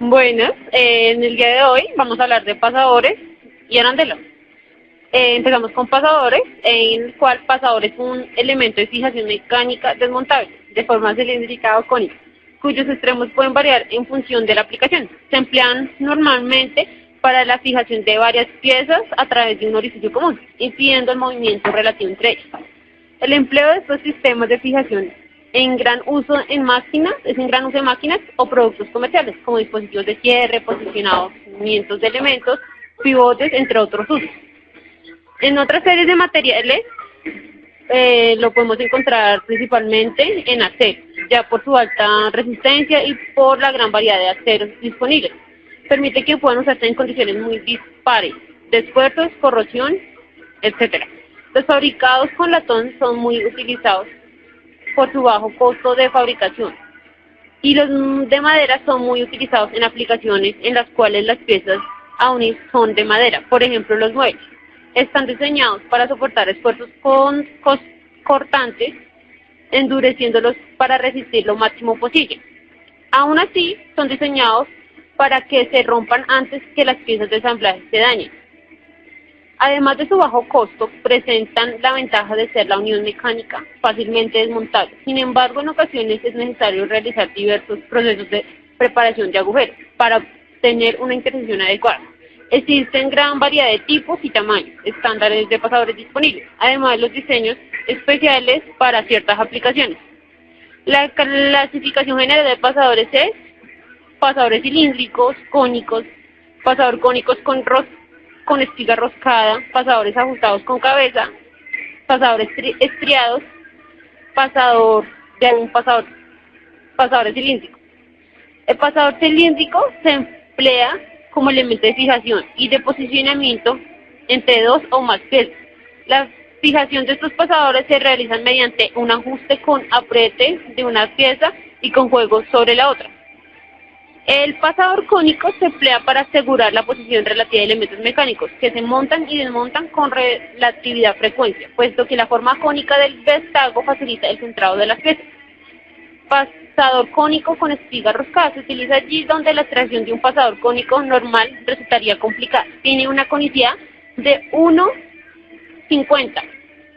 Buenas, en el día de hoy vamos a hablar de pasadores y arandelas. Empezamos con pasadores, en el cual pasador es un elemento de fijación mecánica desmontable de forma cilíndrica o cónica, cuyos extremos pueden variar en función de la aplicación. Se emplean normalmente para la fijación de varias piezas a través de un orificio común, impidiendo el movimiento relativo entre ellas. El empleo de estos sistemas de fijación en gran uso en máquinas, es en gran uso en máquinas o productos comerciales, como dispositivos de cierre, posicionamientos de elementos, pivotes, entre otros usos. En otras series de materiales lo podemos encontrar principalmente en acero, ya por su alta resistencia y por la gran variedad de aceros disponibles. Permite que puedan usarse en condiciones muy dispares, de esfuerzos, corrosión, etc. Los fabricados con latón son muy utilizados por su bajo costo de fabricación, y los de madera son muy utilizados en aplicaciones en las cuales las piezas aún son de madera, por ejemplo los muebles. Están diseñados para soportar esfuerzos cortantes, endureciéndolos para resistir lo máximo posible. Aún así, son diseñados para que se rompan antes que las piezas de ensamblaje se dañen. Además de su bajo costo, presentan la ventaja de ser la unión mecánica fácilmente desmontable. Sin embargo, en ocasiones es necesario realizar diversos procesos de preparación de agujeros para obtener una intersección adecuada. Existen gran variedad de tipos y tamaños estándares de pasadores disponibles, además de los diseños especiales para ciertas aplicaciones. La clasificación general de pasadores es pasadores cilíndricos, cónicos, pasador cónicos con espiga roscada, pasadores ajustados con cabeza, pasadores estriados, pasadores cilíndricos. El pasador cilíndrico se emplea como elemento de fijación y de posicionamiento entre dos o más piezas. La fijación de estos pasadores se realiza mediante un ajuste con apriete de una pieza y con juego sobre la otra. El pasador cónico se emplea para asegurar la posición relativa de elementos mecánicos que se montan y desmontan con relatividad frecuencia, puesto que la forma cónica del vestago facilita el centrado de las piezas. Pasador cónico con espiga roscada se utiliza allí donde la extracción de un pasador cónico normal resultaría complicada. Tiene una conicidad de 1,50.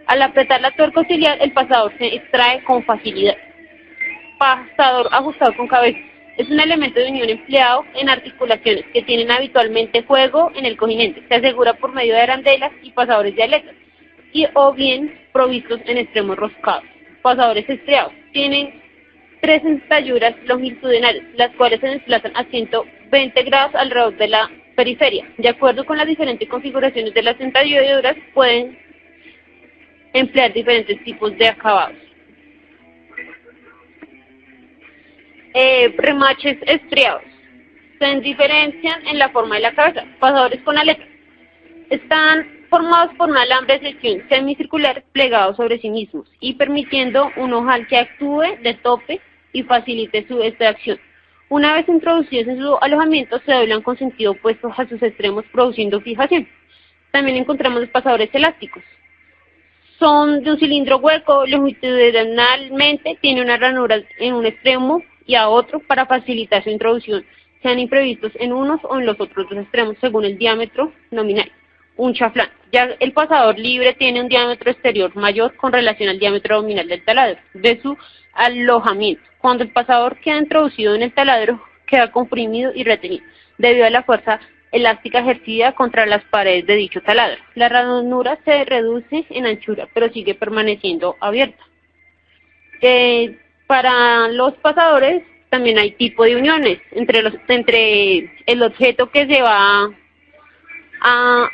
Al apretar la tuerca auxiliar, el pasador se extrae con facilidad. Pasador ajustado con cabeza. Es un elemento de unión empleado en articulaciones que tienen habitualmente juego en el cojinente. Se asegura por medio de arandelas y pasadores de aletas, o bien provistos en extremos roscados. Pasadores estriados. Tienen 3 entalladuras longitudinales, las cuales se desplazan a 120 grados alrededor de la periferia. De acuerdo con las diferentes configuraciones de las entalladuras, pueden emplear diferentes tipos de acabados. Remaches estriados. Se diferencian en la forma de la cabeza. Pasadores con aletas. Están formados por un alambre de sección semicircular plegado sobre sí mismos y permitiendo un ojal que actúe de tope y facilite su extracción. Una vez introducidos en su alojamiento, se doblan con sentido opuesto a sus extremos, produciendo fijación. También encontramos los pasadores elásticos. Son de un cilindro hueco, longitudinalmente tiene una ranura en un extremo y a otro para facilitar su introducción, sean imprevistos en unos o en los otros dos extremos según el diámetro nominal. Un chaflán. Ya el pasador libre tiene un diámetro exterior mayor con relación al diámetro nominal del taladro de su alojamiento. Cuando el pasador queda introducido en el taladro, queda comprimido y retenido debido a la fuerza elástica ejercida contra las paredes de dicho taladro. La ranura se reduce en anchura, pero sigue permaneciendo abierta. Para los pasadores también hay tipo de uniones entre el objeto que se va a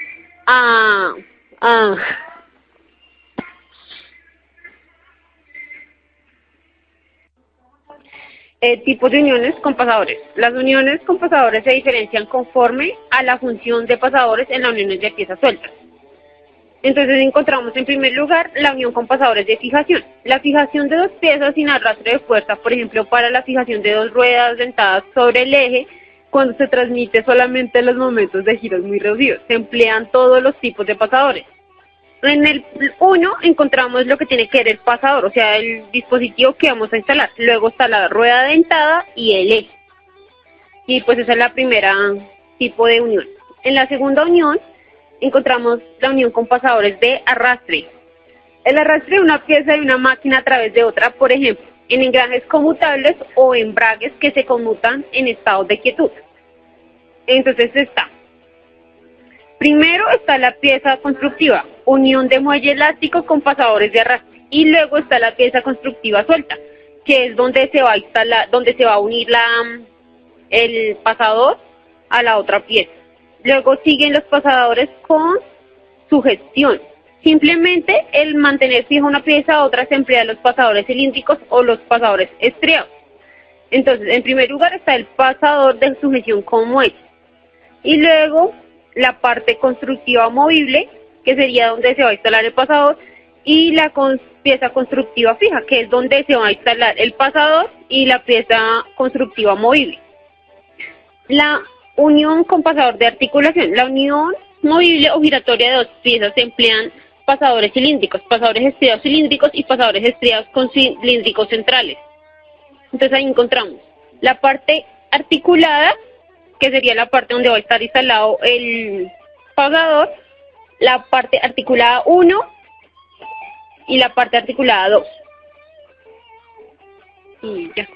tipos de uniones con pasadores. Las uniones con pasadores se diferencian conforme a la función de pasadores en las uniones de piezas sueltas. Entonces encontramos en primer lugar la unión con pasadores de fijación. La fijación de dos piezas sin arrastre de fuerza, por ejemplo, para la fijación de dos ruedas dentadas sobre el eje, cuando se transmite solamente en los momentos de giros muy reducidos. Se emplean todos los tipos de pasadores. En el 1 encontramos lo que tiene que ver el pasador, o sea, el dispositivo que vamos a instalar. Luego está la rueda dentada y el eje. Y pues esa es la primera tipo de unión. En la segunda unión encontramos la unión con pasadores de arrastre. El arrastre de una pieza de una máquina a través de otra, por ejemplo, en engranes conmutables o embragues que se conmutan en estados de quietud. Entonces primero está la pieza constructiva, unión de muelle elástico con pasadores de arrastre, y luego está la pieza constructiva suelta, que es donde se va a instalar, donde se va a unir el pasador a la otra pieza. Luego siguen los pasadores con sugestión. Simplemente el mantener fija una pieza a otra se emplea los pasadores cilíndricos o los pasadores estriados. Entonces, en primer lugar está el pasador de sujeción con muelle. Y luego la parte constructiva movible, que sería donde se va a instalar el pasador, y la pieza constructiva fija, que es donde se va a instalar el pasador y la pieza constructiva movible. La unión con pasador de articulación. La unión movible o giratoria de dos piezas se emplean pasadores cilíndricos, pasadores estriados cilíndricos y pasadores estriados con cilíndricos centrales. Entonces ahí encontramos la parte articulada, que sería la parte donde va a estar instalado el pasador, la parte articulada 1 y la parte articulada 2. Y ya.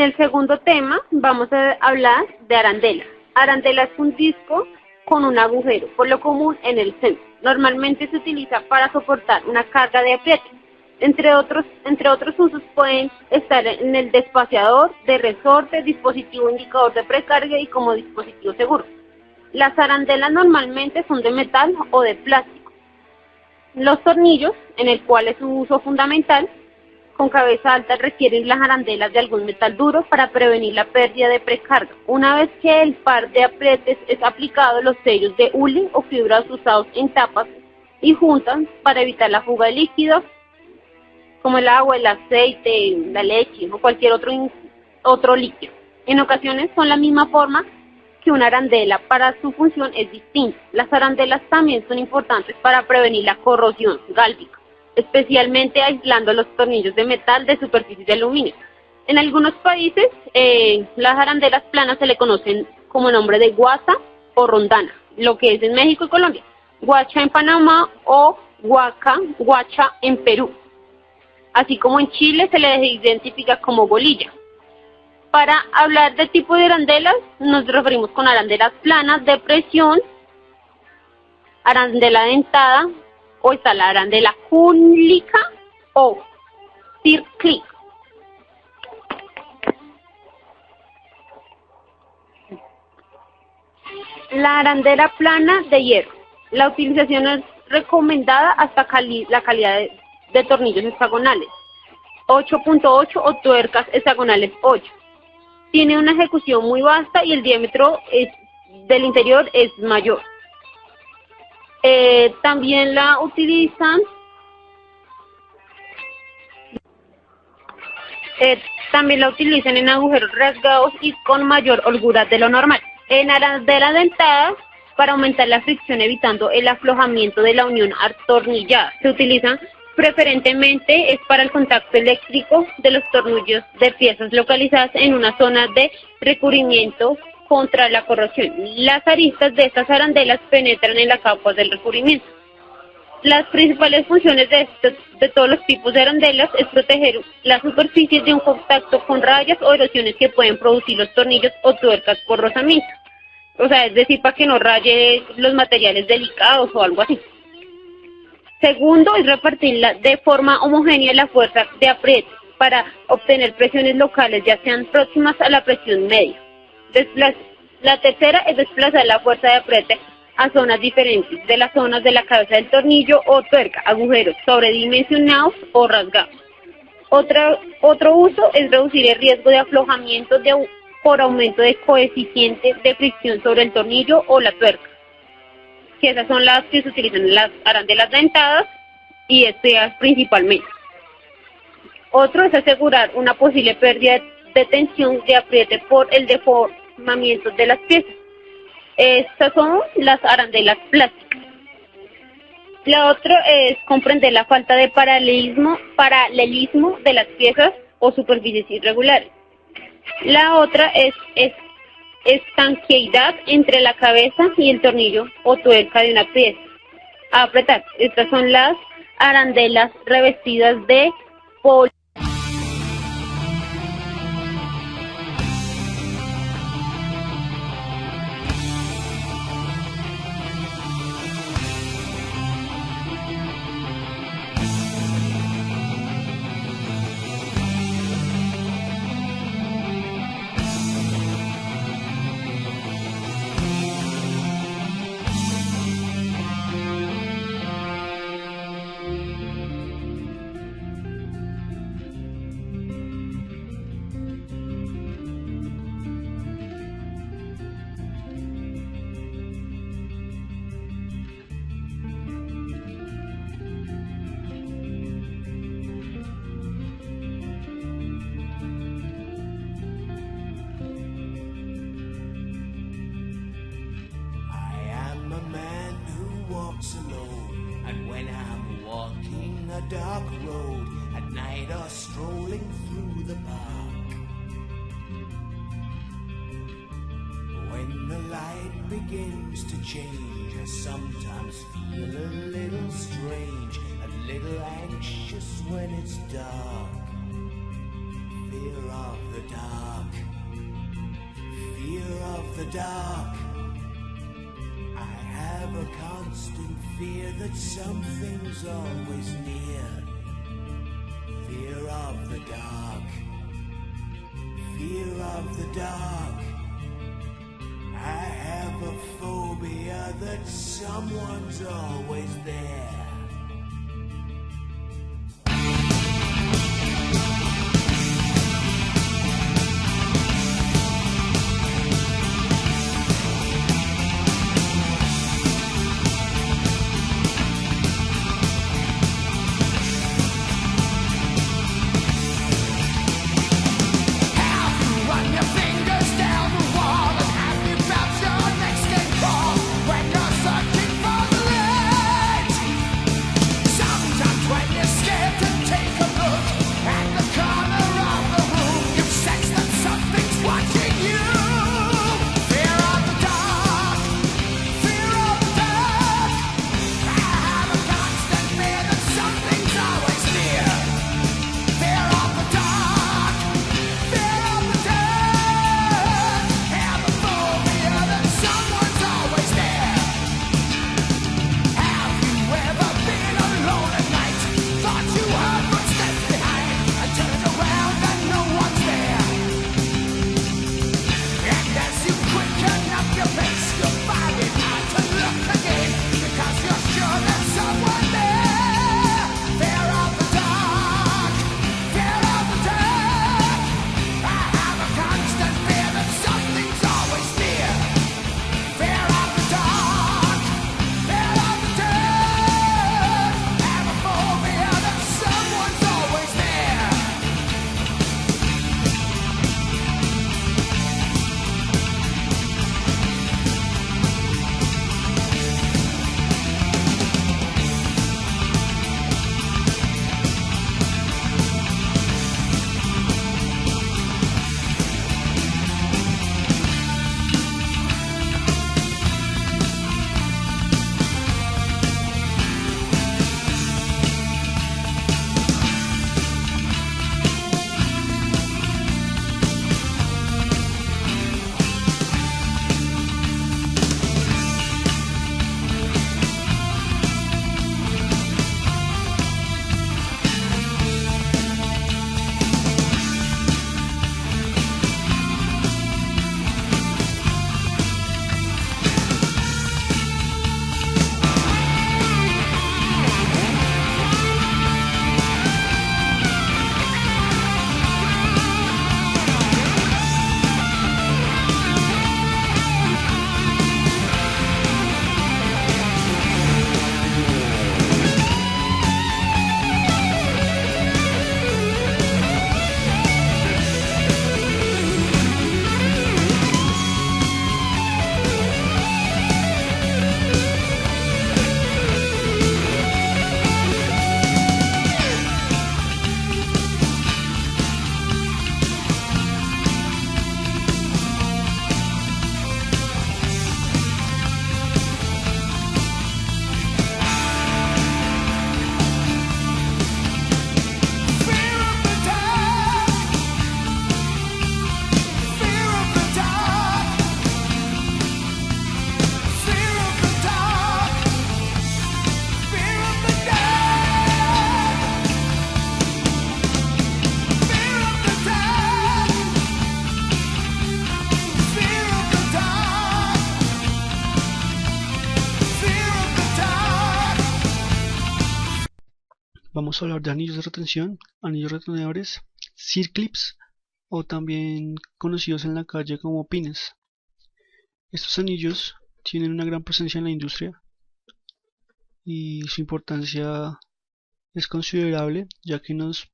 el segundo tema vamos a hablar de arandela. Arandela es un disco con un agujero, por lo común en el centro. Normalmente se utiliza para soportar una carga de apriete. Entre otros usos pueden estar en el despaciador, de resorte, dispositivo indicador de precarga y como dispositivo seguro. Las arandelas normalmente son de metal o de plástico. Los tornillos, en el cual es su uso fundamental, con cabeza alta requieren las arandelas de algún metal duro para prevenir la pérdida de precarga. Una vez que el par de aprietes es aplicado, los sellos de hule o fibras usados en tapas y juntan para evitar la fuga de líquidos, como el agua, el aceite, la leche o cualquier otro líquido. En ocasiones son la misma forma que una arandela, para su función es distinta. Las arandelas también son importantes para prevenir la corrosión gálvica, especialmente aislando los tornillos de metal de superficies de aluminio. En algunos países, las arandelas planas se le conocen como nombre de guasa o rondana, lo que es en México y Colombia, guacha en Panamá o guacha en Perú. Así como en Chile se le identifica como golilla. Para hablar de tipo de arandelas, nos referimos con arandelas planas de presión, arandela dentada, o está la arandela cúnica o circlic. La arandela plana de hierro. La utilización es recomendada hasta la calidad de tornillos hexagonales 8.8 o tuercas hexagonales 8. Tiene una ejecución muy vasta y el diámetro del interior es mayor. También la utilizan en agujeros rasgados y con mayor holgura de lo normal. En arandela dentada, para aumentar la fricción evitando el aflojamiento de la unión atornillada. Se utilizan preferentemente es para el contacto eléctrico de los tornillos de piezas localizadas en una zona de recubrimiento contra la corrosión. Las aristas de estas arandelas penetran en la capa del recubrimiento. Las principales funciones de todos los tipos de arandelas es proteger las superficies de un contacto con rayas o erosiones que pueden producir los tornillos o tuercas por rozamiento. O sea, es decir, para que no raye los materiales delicados o algo así. Segundo, es repartirla de forma homogénea la fuerza de apriete para obtener presiones locales, ya sean próximas a la presión media. La tercera es desplazar la fuerza de apriete a zonas diferentes de las zonas de la cabeza del tornillo o tuerca, agujeros sobredimensionados o rasgados. Otro uso es reducir el riesgo de aflojamiento por aumento de coeficiente de fricción sobre el tornillo o la tuerca, que esas son las que se utilizan en las arandelas dentadas y estas principalmente. Otro es asegurar una posible pérdida de tensión de apriete por el deformamiento de las piezas. Estas son las arandelas plásticas. La otra es comprender la falta de paralelismo de las piezas o superficies irregulares. La otra es estanqueidad entre la cabeza y el tornillo o tuerca de una pieza a apretar. Estas son las arandelas revestidas de poli. Alone, and when I'm walking a dark road at night or strolling through the park, when the light begins to change, I sometimes feel a little strange, a little anxious when it's dark. Fear of the dark. Fear of the dark. I have a constant fear that something's always near. Fear of the dark. Fear of the dark. I have a phobia that someone's always there. Vamos a hablar de anillos de retención, anillos retenedores, circlips o también conocidos en la calle como pines. Estos anillos tienen una gran presencia en la industria y su importancia es considerable, ya que nos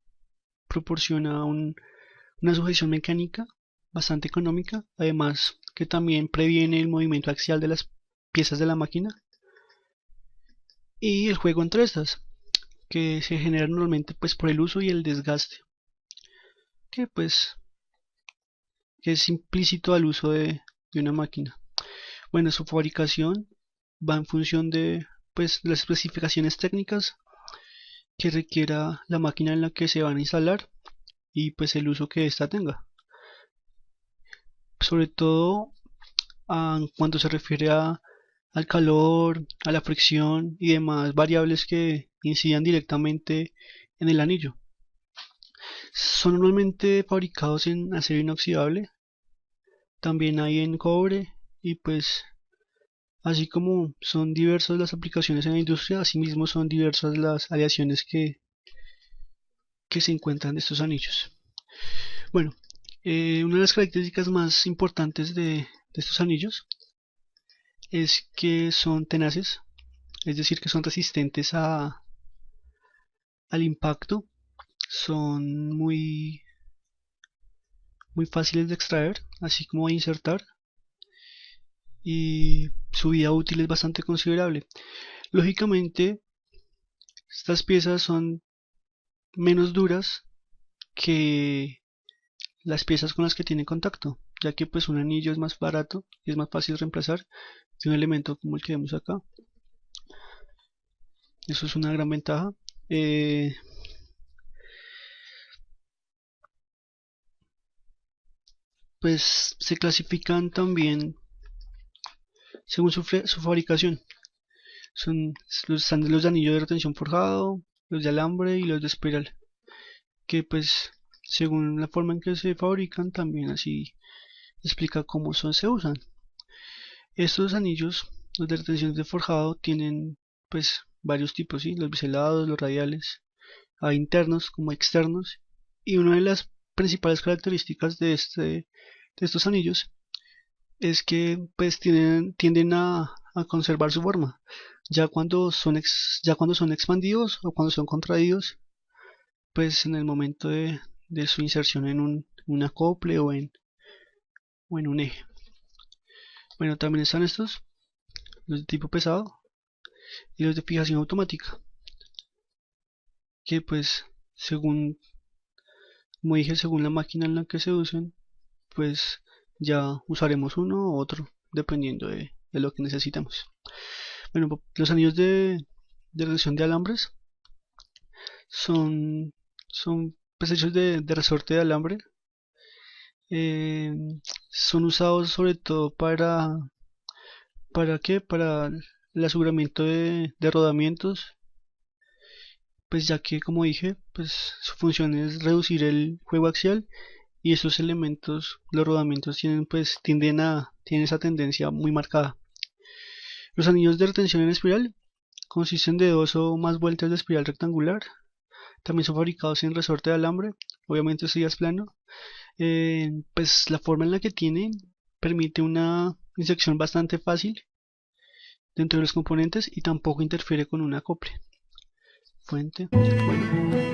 proporciona una sujeción mecánica bastante económica, además que también previene el movimiento axial de las piezas de la máquina y el juego entre estas, que se genera normalmente pues por el uso y el desgaste, que pues que es implícito al uso de una máquina. Bueno, su fabricación va en función de pues las especificaciones técnicas que requiera la máquina en la que se van a instalar y pues el uso que ésta tenga. Sobre todo cuando se refiere al calor, a la fricción y demás variables que incidan directamente en el anillo. Son normalmente fabricados en acero inoxidable, también hay en cobre y pues así como son diversas las aplicaciones en la industria, asimismo son diversas las aleaciones que se encuentran de estos anillos. Bueno, una de las características más importantes de estos anillos es que son tenaces, es decir, que son resistentes al impacto, son muy fáciles de extraer, así como de insertar, y su vida útil es bastante considerable. Lógicamente, estas piezas son menos duras que las piezas con las que tienen contacto, ya que pues un anillo es más barato y es más fácil de reemplazar que un elemento como el que vemos acá. Eso es una gran ventaja. Pues se clasifican también según su fabricación. Están los de anillo de retención forjado, los de alambre y los de espiral, que pues según la forma en que se fabrican también así explica cómo se usan. Estos anillos, los de retención de forjado, tienen pues varios tipos, ¿sí? Los biselados, los radiales, hay internos como externos, y una de las principales características de estos anillos es que pues tienden a conservar su forma. Ya cuando son expandidos o cuando son contraídos, pues en el momento de su inserción en un acople o en un eje. Bueno, también están estos, los de tipo pesado y los de fijación automática, que pues según, como dije, según la máquina en la que se usen, pues ya usaremos uno u otro, dependiendo de lo que necesitemos. Bueno, los anillos de reducción de alambres son pues hechos de resorte de alambre. Eh, Son usados sobre todo ¿para qué? Para el aseguramiento de rodamientos, pues ya que como dije, pues su función es reducir el juego axial y esos elementos, los rodamientos tienen esa tendencia muy marcada. Los anillos de retención en espiral consisten de dos o más vueltas de espiral rectangular. También son fabricados en resorte de alambre. Obviamente esto ya es plano. Pues la forma en la que tienen permite una inserción bastante fácil dentro de los componentes y tampoco interfiere con un acople. Fuente. Bueno.